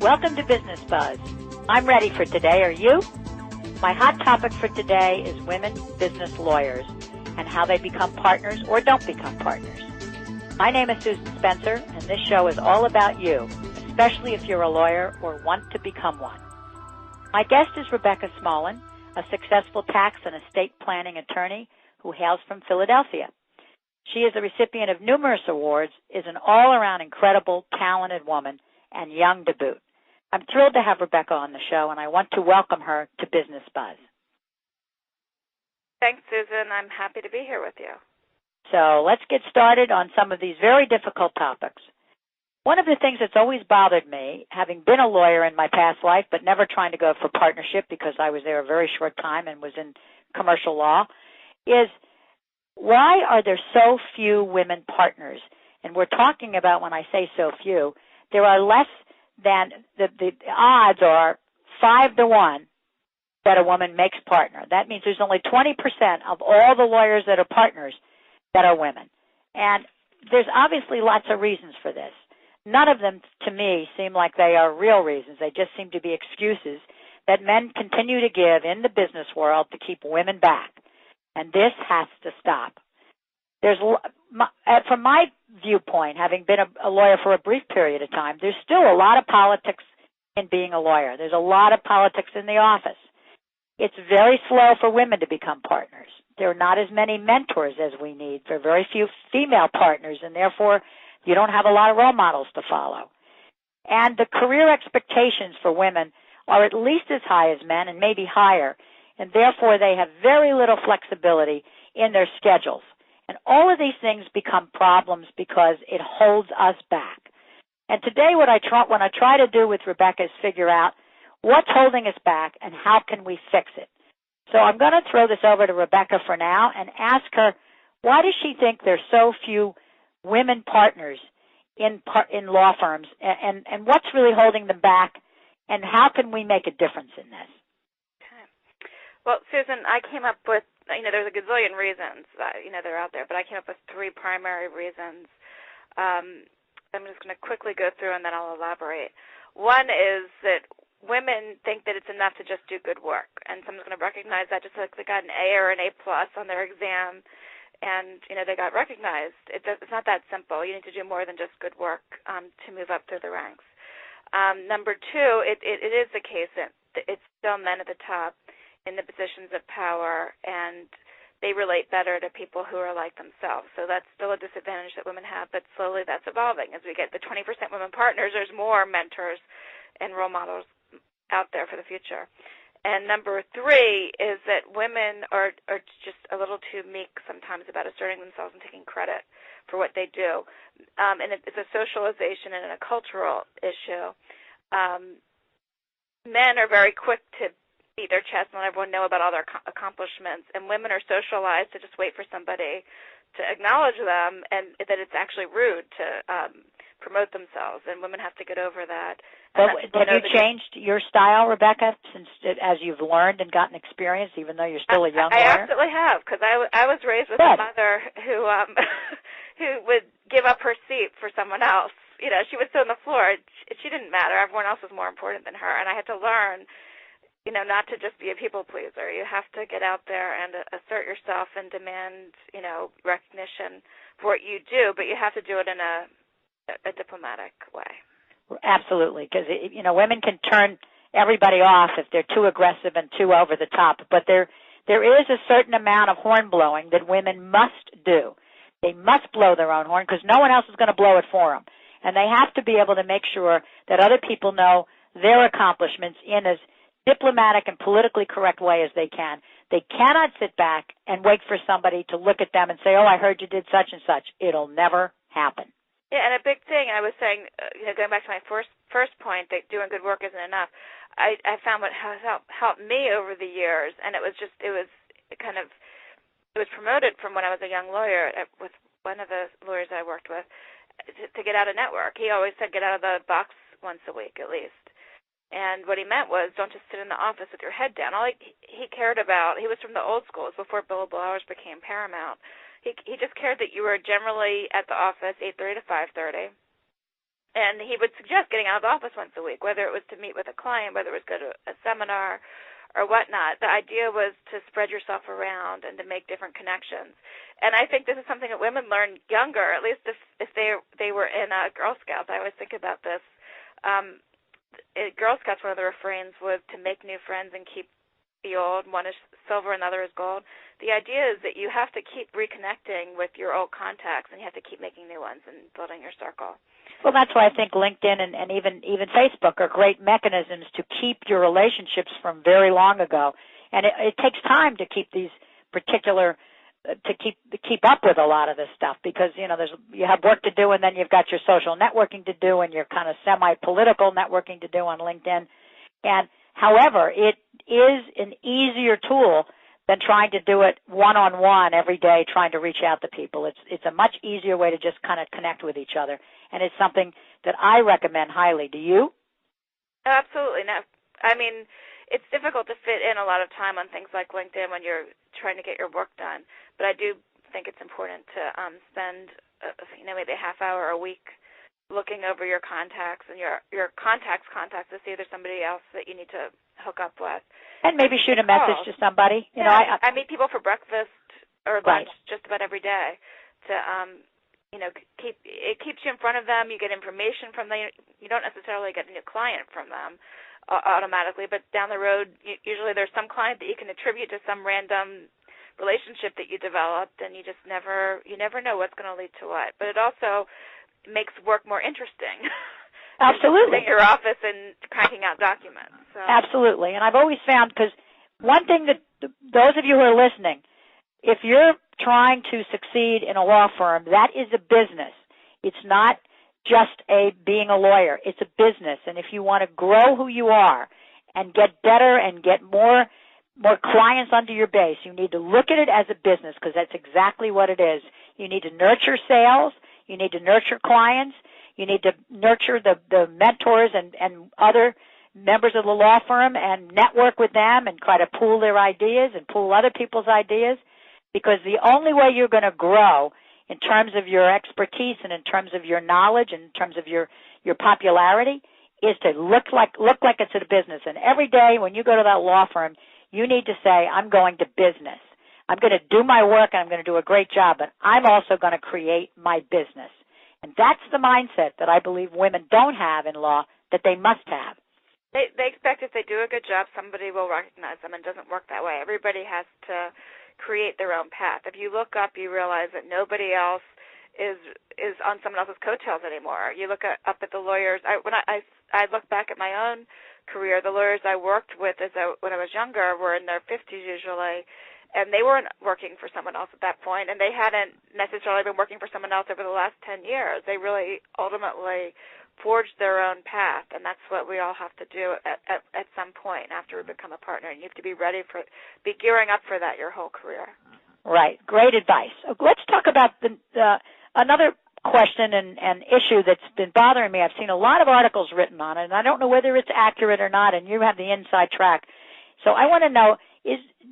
Welcome to Business Buzz. I'm ready for today. Are you? My hot topic for today is women business lawyers and how they become partners or don't become partners. My name is Susan Spencer, and this show is all about you, especially if you're a lawyer or want to become one. My guest is Rebecca Smolin, a successful tax and estate planning attorney who hails from Philadelphia. She is a recipient of numerous awards, is an all-around incredible, talented woman, and young to boot. I'm thrilled to have Rebecca on the show, and I want to welcome her to Business Buzz. Thanks, Susan. I'm happy to be here with you. So let's get started on some of these very difficult topics. One of the things that's always bothered me, having been a lawyer in my past life but never trying to go for partnership because I was there a very short time and was in commercial law, is why are there so few women partners? And we're talking about, when I say so few, there are less than, the odds are 5-to-1 that a woman makes partner. That means there's only 20% of all the lawyers that are partners that are women. And there's obviously lots of reasons for this. None of them, to me, seem like they are real reasons. They just seem to be excuses that men continue to give in the business world to keep women back. And this has to stop. From my viewpoint, having been a lawyer for a brief period of time, there's still a lot of politics in being a lawyer. There's a lot of politics in the office. It's very slow for women to become partners. There are not as many mentors as we need. There are very few female partners, and therefore you don't have a lot of role models to follow. And the career expectations for women are at least as high as men and maybe higher, and therefore they have very little flexibility in their schedules. And all of these things become problems because it holds us back. And today what I try to do with Rebecca is figure out what's holding us back and how can we fix it. So I'm going to throw this over to Rebecca for now and ask her, why does she think there's so few women partners in law firms, and what's really holding them back, and how can we make a difference in this? Okay. Well, Susan, I came up with, there's a gazillion reasons that are out there, but I came up with 3 primary reasons. I'm just going to quickly go through and then I'll elaborate. One is that women think that it's enough to just do good work, and someone's going to recognize that just like they got an A or an A+ on their exam, and they got recognized. It's not that simple. You need to do more than just good work to move up through the ranks. Number 2, it is the case that it's still men at the top in the positions of power, and they relate better to people who are like themselves. So that's still a disadvantage that women have, but slowly that's evolving. As we get the 20% women partners, there's more mentors and role models out there for the future. And number 3 is that women are just a little too meek sometimes about asserting themselves and taking credit for what they do. And it's a socialization and a cultural issue. Men are very quick to beat their chest and let everyone know about all their accomplishments, and women are socialized to just wait for somebody to acknowledge them, and that it's actually rude to promote themselves, and women have to get over that. But have you changed your style, Rebecca, as you've learned and gotten experience, even though you're still a young lawyer? I absolutely have, because I was raised with a mother who who would give up her seat for someone else. She would sit on the floor. She didn't matter. Everyone else was more important than her, and I had to learn not to just be a people pleaser. You have to get out there and assert yourself and demand, recognition for what you do, but you have to do it in a diplomatic way. Absolutely, because women can turn everybody off if they're too aggressive and too over the top. But there is a certain amount of horn blowing that women must do. They must blow their own horn because no one else is going to blow it for them, and they have to be able to make sure that other people know their accomplishments in as diplomatic and politically correct way as they can. They cannot sit back and wait for somebody to look at them and say, "Oh, I heard you did such and such." It'll never happen. Yeah, and a big thing, I was saying, going back to my first point, that doing good work isn't enough. I found what has helped me over the years, and it was promoted from when I was a young lawyer with one of the lawyers I worked with to get out of network. He always said, get out of the box once a week at least. And what he meant was, don't just sit in the office with your head down. All he cared about, he was from the old schools before billable hours became paramount. He just cared that you were generally at the office 8:30 to 5:30, And he would suggest getting out of the office once a week, whether it was to meet with a client, whether it was go to a seminar or whatnot. The idea was to spread yourself around and to make different connections. And I think this is something that women learn younger, at least if they were in Girl Scouts. I always think about this. Girl Scouts, one of the refrains was to make new friends and keep the old. One is silver, another is gold. The idea is that you have to keep reconnecting with your old contacts, and you have to keep making new ones and building your circle. Well, that's why I think LinkedIn and even Facebook are great mechanisms to keep your relationships from very long ago. And it takes time to keep these particular to keep up with a lot of this stuff, because you have work to do, and then you've got your social networking to do, and your kind of semi-political networking to do on LinkedIn. And however, it is an easier tool than trying to do it one-on-one every day, trying to reach out to people. It's a much easier way to just kind of connect with each other, and it's something that I recommend highly. Do you? Absolutely. No, I mean, it's difficult to fit in a lot of time on things like LinkedIn when you're trying to get your work done, but I do think it's important to spend maybe a half hour a week looking over your contacts and your contacts to see if there's somebody else that you need to hook up with. And maybe shoot a message to somebody. I meet people for breakfast or lunch just about every day. It keeps you in front of them. You get information from them. You don't necessarily get a new client from them automatically, but down the road, usually there's some client that you can attribute to some random relationship that you developed, and you never know what's going to lead to what. But it also makes work more interesting. Absolutely. Sitting in your office and cranking out documents. So. Absolutely. And I've always found, because one thing that those of you who are listening, if you're trying to succeed in a law firm, that is a business. It's not just being a lawyer. It's a business. And if you want to grow who you are and get better and get more clients under your base, you need to look at it as a business, because that's exactly what it is. You need to nurture sales. You need to nurture clients. You need to nurture the mentors and other members of the law firm and network with them and try to pool their ideas and pool other people's ideas, because the only way you're going to grow in terms of your expertise and in terms of your knowledge and in terms of your popularity is to look like it's a business. And every day when you go to that law firm, you need to say, I'm going to business. I'm going to do my work and I'm going to do a great job, but I'm also going to create my business. And that's the mindset that I believe women don't have in law that they must have. They expect if they do a good job, somebody will recognize them, and it doesn't work that way. Everybody has to create their own path. If you look up, you realize that nobody else is on someone else's coattails anymore. You look up at the lawyers. When I look back at my own career, the lawyers I worked with when I was younger were in their 50s usually, and they weren't working for someone else at that point, and they hadn't necessarily been working for someone else over the last 10 years. They really ultimately forged their own path, and that's what we all have to do at some point after we become a partner. And you have to be be gearing up for that your whole career. Right. Great advice. Let's talk about another question and issue that's been bothering me. I've seen a lot of articles written on it, and I don't know whether it's accurate or not, and you have the inside track. So I want to know,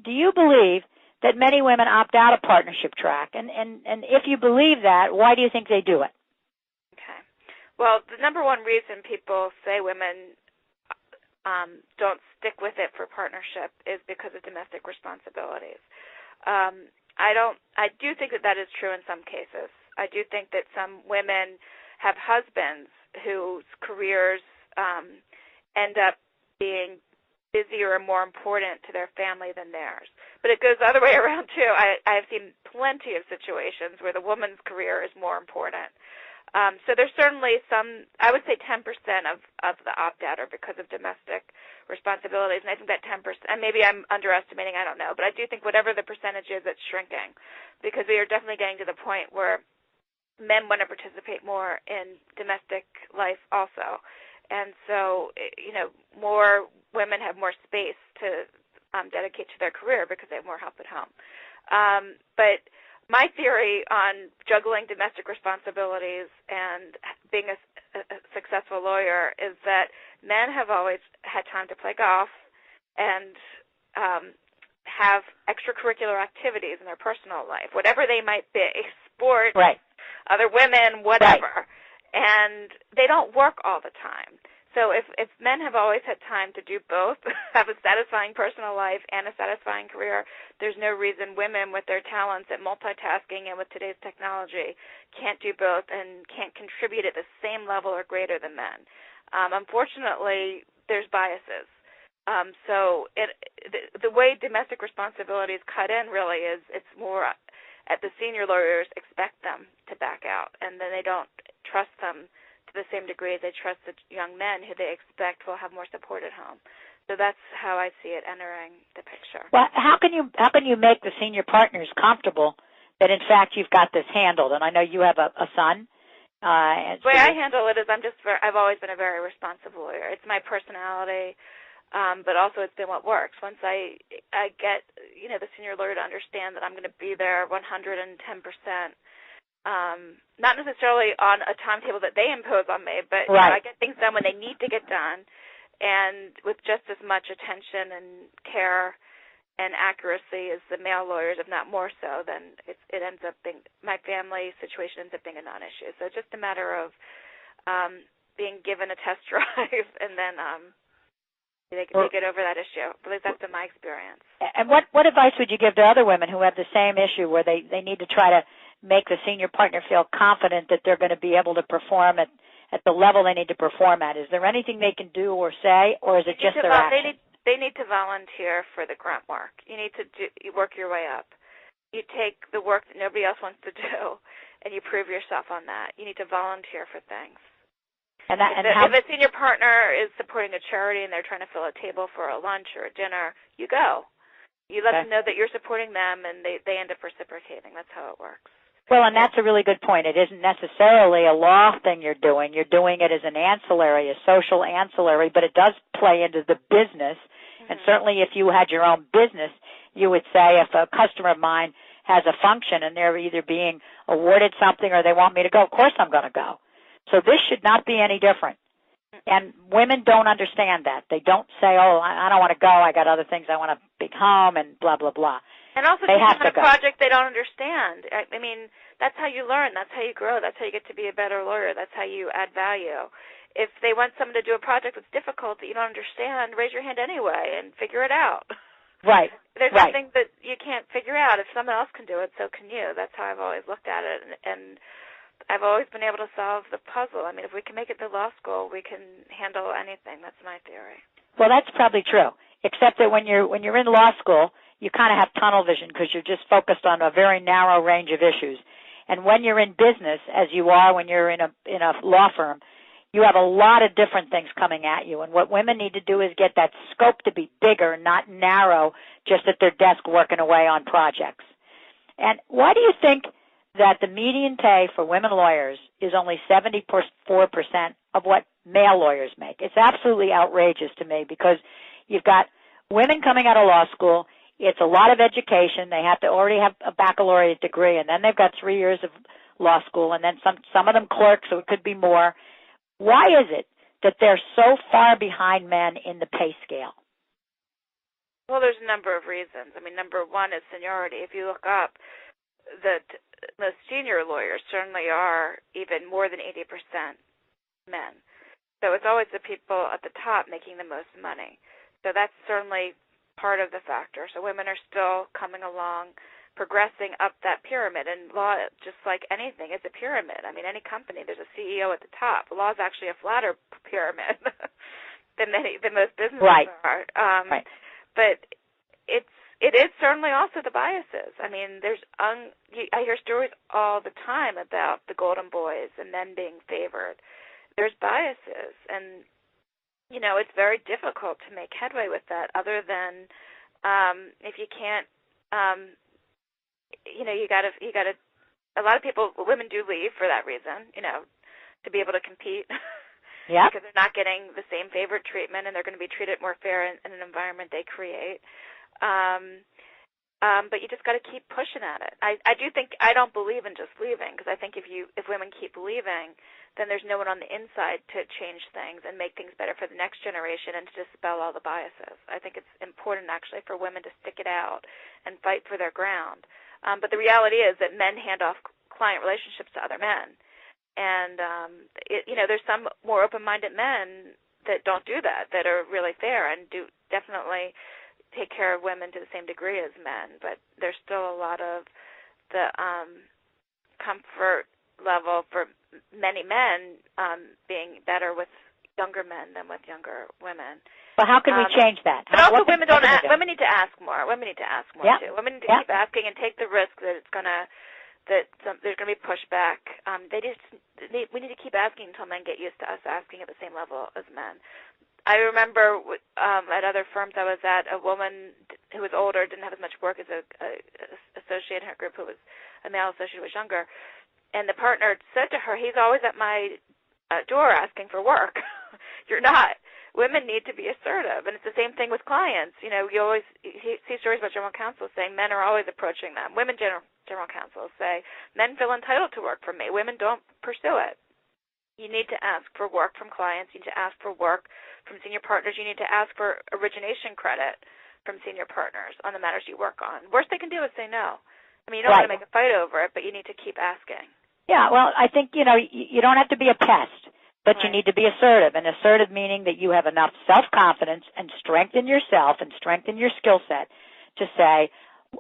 do you believe that many women opt out of partnership track? And if you believe that, why do you think they do it? Okay. Well, the number one reason people say women don't stick with it for partnership is because of domestic responsibilities. I do think that is true in some cases. I do think that some women have husbands whose careers end up being busier and more important to their family than theirs. But it goes the other way around, too. I've seen plenty of situations where the woman's career is more important. So there's certainly some, I would say 10% of the opt-out are because of domestic responsibilities, and I think that 10%, and maybe I'm underestimating, I don't know, but I do think whatever the percentage is, it's shrinking, because we are definitely getting to the point where men want to participate more in domestic life also. And so, more women have more space to dedicate to their career because they have more help at home. But my theory on juggling domestic responsibilities and being a successful lawyer is that men have always had time to play golf and have extracurricular activities in their personal life, whatever they might be, sport, right, other women, whatever. Right. and they don't work all the time. So if men have always had time to do both, have a satisfying personal life and a satisfying career, there's no reason women with their talents at multitasking and with today's technology can't do both and can't contribute at the same level or greater than men. Unfortunately, there's biases. So the way domestic responsibility is cut in really is it's more at the senior lawyers expect them to back out, and then they don't trust them to the same degree as they trust the young men who they expect will have more support at home. So that's how I see it entering the picture. Well, how can you make the senior partners comfortable that in fact you've got this handled? And I know you have a son. The way I handle it is I've always been a very responsive lawyer. It's my personality, but also it's been what works. Once I get the senior lawyer to understand that I'm going to be there 110%. Not necessarily on a timetable that they impose on me, but right. I get things done when they need to get done, and with just as much attention and care and accuracy as the male lawyers, if not more so, then it ends up being, my family situation ends up being a non-issue. So it's just a matter of being given a test drive, and then they get over that issue. At least that's been my experience. And what advice would you give to other women who have the same issue where they need to try to make the senior partner feel confident that they're going to be able to perform at the level they need to perform at? Is there anything they can do or say, or is it just their action? They need to volunteer for the grunt work. You need to work your way up. You take the work that nobody else wants to do, and you prove yourself on that. You need to volunteer for things. If a senior partner is supporting a charity and they're trying to fill a table for a lunch or a dinner, you go. You let them know that you're supporting them, and they end up reciprocating. That's how it works. Well, and that's a really good point. It isn't necessarily a law thing you're doing. You're doing it as an ancillary, a social ancillary, but it does play into the business. Mm-hmm. And certainly if you had your own business, you would say if a customer of mine has a function and they're either being awarded something or they want me to go, of course I'm going to go. So this should not be any different. And women don't understand that. They don't say, oh, I don't want to go. I got other things. I want a big home and blah, blah, blah. And also taking on a project they don't understand. I mean, that's how you learn. That's how you grow. That's how you get to be a better lawyer. That's how you add value. If they want someone to do a project that's difficult that you don't understand, raise your hand anyway and figure it out. Right. There's nothing that you can't figure out. If someone else can do it, so can you. That's how I've always looked at it. And I've always been able to solve the puzzle. I mean, if we can make it to law school, we can handle anything. That's my theory. Well, that's probably true, except that when you're in law school, you kind of have tunnel vision because you're just focused on a very narrow range of issues. And when you're in business, as you are when you're in a law firm, you have a lot of different things coming at you. And what women need to do is get that scope to be bigger, not narrow, just at their desk working away on projects. And why do you think that the median pay for women lawyers is only 74% of what male lawyers make? It's absolutely outrageous to me because you've got women coming out of law school. It's a lot of education. They have to already have a baccalaureate degree, and then they've got 3 years of law school, and then some of them clerks, so it could be more. Why is it that they're so far behind men in the pay scale? Well, there's a number of reasons. I mean, number one is seniority. If you look up, the senior lawyers certainly are even more than 80% men. So it's always the people at the top making the most money. So that's certainly part of the factor. So women are still coming along, progressing up that pyramid. And law, just like anything, is a pyramid. I mean, any company, there's a CEO at the top. Law is actually a flatter pyramid than most businesses are. Right. But it is certainly also the biases. I mean, I hear stories all the time about the golden boys and men being favored. There's biases, and it's very difficult to make headway with that. Other than if you can't, you got to. A lot of women do leave for that reason, to be able to compete. Yeah. Because they're not getting the same favored treatment, and they're going to be treated more fair in an environment they create. But you just got to keep pushing at it. I don't believe in just leaving, because I think if women keep leaving, then there's no one on the inside to change things and make things better for the next generation and to dispel all the biases. I think it's important actually for women to stick it out and fight for their ground. But the reality is that men hand off client relationships to other men. And, there's some more open-minded men that don't do that, that are really fair and do definitely take care of women to the same degree as men. But there's still a lot of the comfort level for many men being better with younger men than with younger women. Well, how can we change that? But also, women need to ask more. Women need to ask more too. Women need to keep asking and take the risk that it's gonna there's going to be pushback. We need to keep asking until men get used to us asking at the same level as men. I remember at other firms I was at, a woman who was older, didn't have as much work as a associate in her group, who was a male associate who was younger, and the partner said to her, "He's always at my door asking for work." You're not. Women need to be assertive, and it's the same thing with clients. You always see stories about general counsel saying men are always approaching them. Women general counsel say men feel entitled to work from me. Women don't pursue it. You need to ask for work from clients. You need to ask for work from senior partners. You need to ask for origination credit from senior partners on the matters you work on. Worst they can do is say no. I mean, you don't want to make a fight over it, but you need to keep asking. Yeah, well, I think, you don't have to be a pest. But you need to be assertive, and assertive meaning that you have enough self-confidence and strength in yourself and strength in your skill set to say,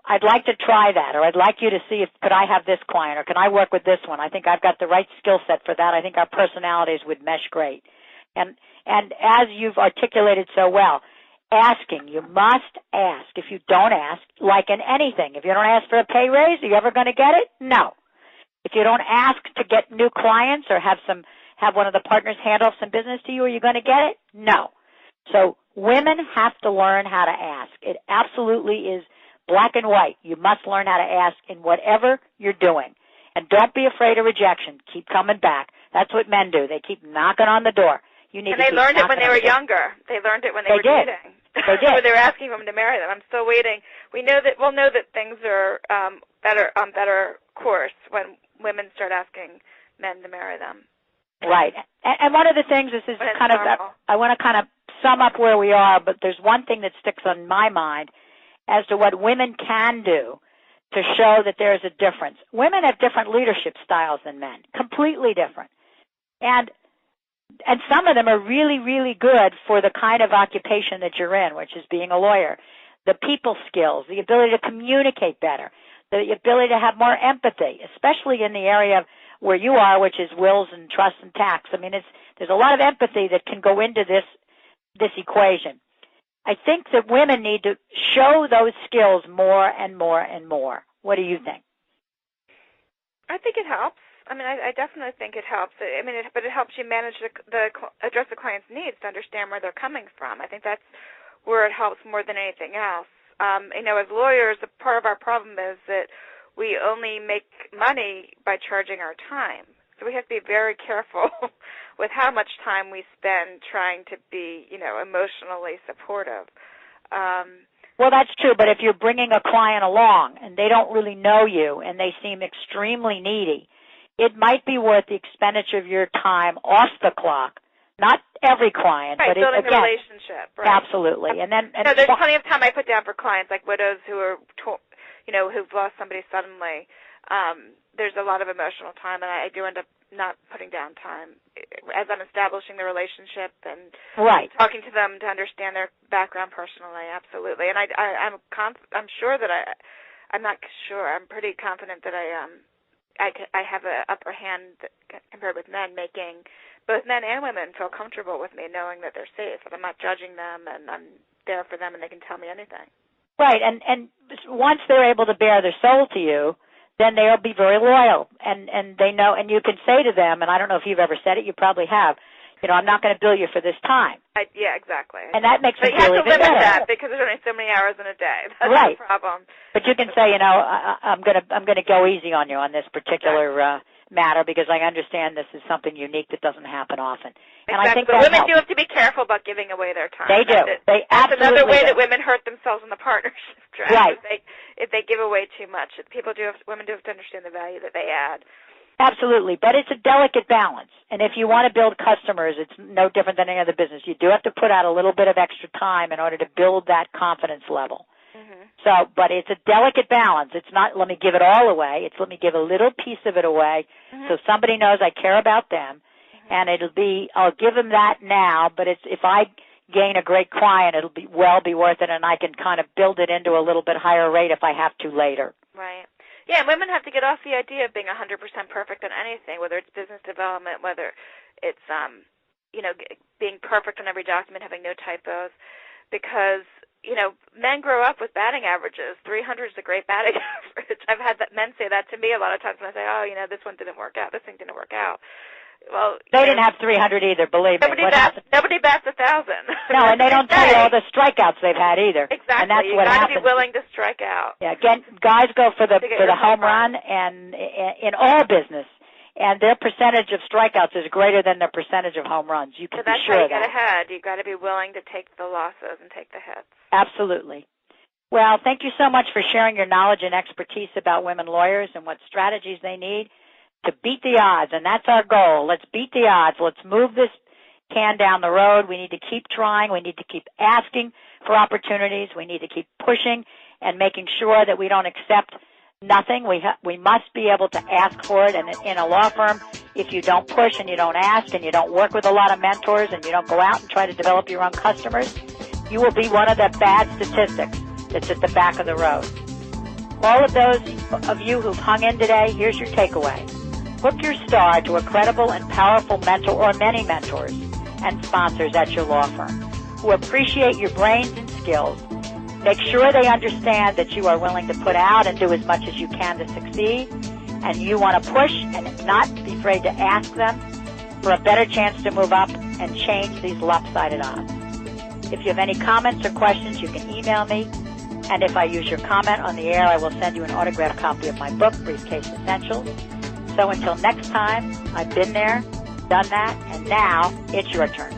I'd like to try that, or I'd like you to see could I have this client, or can I work with this one? I think I've got the right skill set for that. I think our personalities would mesh great. And as you've articulated so well, asking, you must ask. If you don't ask, like in anything, if you don't ask for a pay raise, are you ever going to get it? No. If you don't ask to get new clients or have one of the partners handle some business to you, are you going to get it? No. So women have to learn how to ask. It absolutely is black and white. You must learn how to ask in whatever you're doing. And don't be afraid of rejection. Keep coming back. That's what men do. They keep knocking on the door. And they learned it when they were younger. They learned it when they were dating. They did. When they were asking women to marry them. I'm still waiting. We'll know that things are better course when women start asking men to marry them. Right. And one of the things is kind of, I want to kind of sum up where we are, but there's one thing that sticks on my mind as to what women can do to show that there's a difference. Women have different leadership styles than men, completely different. And some of them are really, really good for the kind of occupation that you're in, which is being a lawyer. The people skills, the ability to communicate better, the ability to have more empathy, especially in the area of where you are, which is wills and trusts and tax. I mean, there's a lot of empathy that can go into this equation. I think that women need to show those skills more and more and more. What do you think? I think it helps. I mean, I definitely think it helps. But it helps you manage address the client's needs to understand where they're coming from. I think that's where it helps more than anything else. As lawyers, a part of our problem is that we only make money by charging our time. So we have to be very careful with how much time we spend trying to be, emotionally supportive. Well, that's true, but if you're bringing a client along and they don't really know you and they seem extremely needy, it might be worth the expenditure of your time off the clock. Not every client, right, but building a relationship. Right. Absolutely. And there's plenty of time I put down for clients, like widows who are who've lost somebody suddenly. There's a lot of emotional time, and I do end up not putting down time as I'm establishing the relationship and talking to them to understand their background personally. Absolutely, and I'm sure that I'm not sure. I'm pretty confident that I have an upper hand compared with men, making both men and women feel comfortable with me, knowing that they're safe, that I'm not judging them, and I'm there for them, and they can tell me anything. Right, and once they're able to bare their soul to you, then they'll be very loyal, and they know, and you can say to them, and I don't know if you've ever said it, you probably have, I'm not going to bill you for this time. Yeah, exactly. And that makes them feel even better. But you have to limit that because there's only so many hours in a day. That's the problem. But you can say, I'm going to go easy on you on this particular matter because I understand this is something unique that doesn't happen often. And exactly. I think but women do have to be careful about giving away their time. They do. They That's absolutely another way do. that women hurt themselves in the partnership track. Right. If they give away too much. Women do have to understand the value that they add. Absolutely, but it's a delicate balance. And if you want to build customers, it's no different than any other business. You do have to put out a little bit of extra time in order to build that confidence level. So, but it's a delicate balance. It's not let me give it all away. It's let me give a little piece of it away so somebody knows I care about them. And I'll give them that now, but if I gain a great client, it'll be worth it, and I can kind of build it into a little bit higher rate if I have to later. Right. Yeah, and women have to get off the idea of being 100% perfect on anything, whether it's business development, whether it's, being perfect on every document, having no typos, because, men grow up with batting averages. 300 is a great batting average. I've had men say that to me a lot of times when I say, this one didn't work out, this thing didn't work out. Well, they didn't have 300 either, believe me. Nobody bats 1,000. No, and they don't tell you all the strikeouts they've had either. Exactly. And that's you what got happens. to be willing to strike out. Yeah, again, guys go for the home run, and in all business, and their percentage of strikeouts is greater than their percentage of home runs. You can be sure of that. So that's how you get ahead. You've got to be willing to take the losses and take the hits. Absolutely. Well, thank you so much for sharing your knowledge and expertise about women lawyers and what strategies they need to beat the odds, and that's our goal. Let's beat the odds. Let's move this can down the road. We need to keep trying. We need to keep asking for opportunities. We need to keep pushing and making sure that we don't accept nothing. We must be able to ask for it, and in a law firm, if you don't push and you don't ask and you don't work with a lot of mentors and you don't go out and try to develop your own customers, you will be one of the bad statistics that's at the back of the road. All of those of you who've hung in today, here's your takeaway. Hook your star to a credible and powerful mentor or many mentors and sponsors at your law firm who appreciate your brains and skills. Make sure they understand that you are willing to put out and do as much as you can to succeed, and you want to push and not be afraid to ask them for a better chance to move up and change these lopsided odds. If you have any comments or questions, you can email me, and if I use your comment on the air, I will send you an autographed copy of my book, Briefcase Essentials. So until next time, I've been there, done that, and now it's your turn.